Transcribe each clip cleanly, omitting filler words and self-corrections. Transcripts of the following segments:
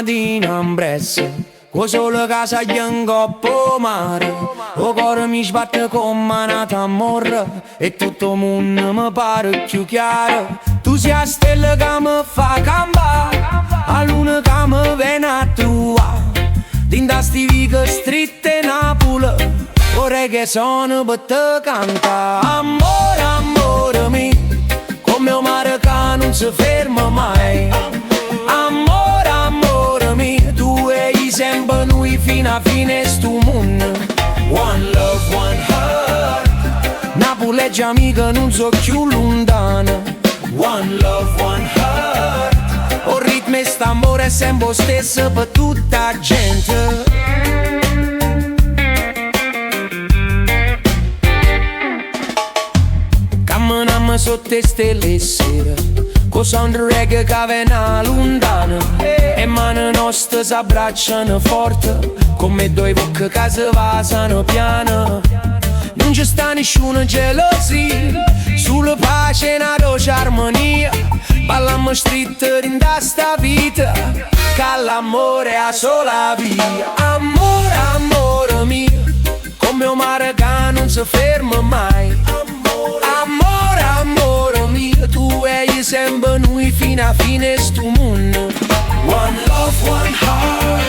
mattina in brezza, con solo casa gli in coppo mare, o cuore mi sbatte come nata a morre, e tutto il mondo mi pare più chiaro. Tu sei la stella che mi fa campare, la luna che mi viene a trovare, dinda sti vighe stritte Napoli, vorrei che sono per te cantare. Amore, amore mio, come un mare che non si ferma mai. Amore, amore mio, tu sei sempre noi fino a fine stu mondo. One love, one heart, Napoli è già amica, non so più lontana. One love, one heart, o ritmo e st'amore è sempre stesso per tutta la gente. Camminammo sotto le stelle sera, con sound reggae che viene lontano, e mani nostre s'abbracciano forte, come due bocche che si vasano piano. Non ci sta nessuna gelosia, sulla pace e una dolce armonia. Ballammo street in sta vita, che l'amore è la sola via. Amore, amore mio, come un mare che non si ferma mai. Amore, amore mio, tu sei sempre noi fino a fine stu mondo. One love, one heart,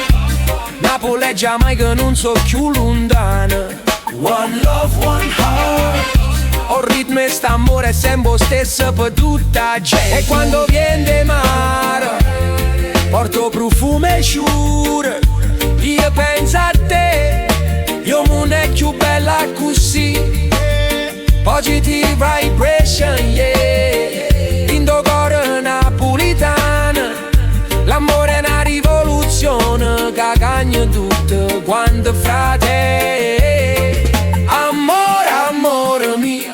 Napoli e Giamaica non so più lontana. One love, one heart, o ritmo e st'amore è sempre stesso per tutta la gente. E quando viene de mare, porto profumo e sciure, io penso a te, io mondo è più bella così. Positive vibration, yeah, in do cuore napolitana. L'amore è una rivoluzione che cagna tutto quanto frate. Amore, amore mio,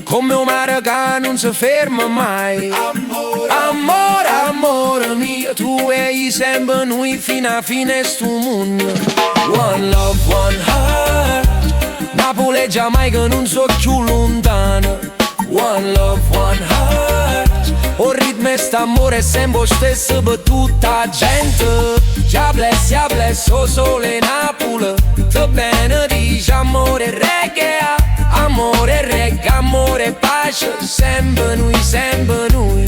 come un mare che non si ferma mai. Amore, amore mio, tu sei sempre noi fino a fine stu mondo. One love, one heart, Napoli e Giamaica non so più lontana. One love, one heart, o ritmo e st'amore è sempre stesso per tutta la gente. Ja bless, o sole Napoli, te benedice amore e reggae. Amore e reggae, amore e pace, sempre noi, sempre noi.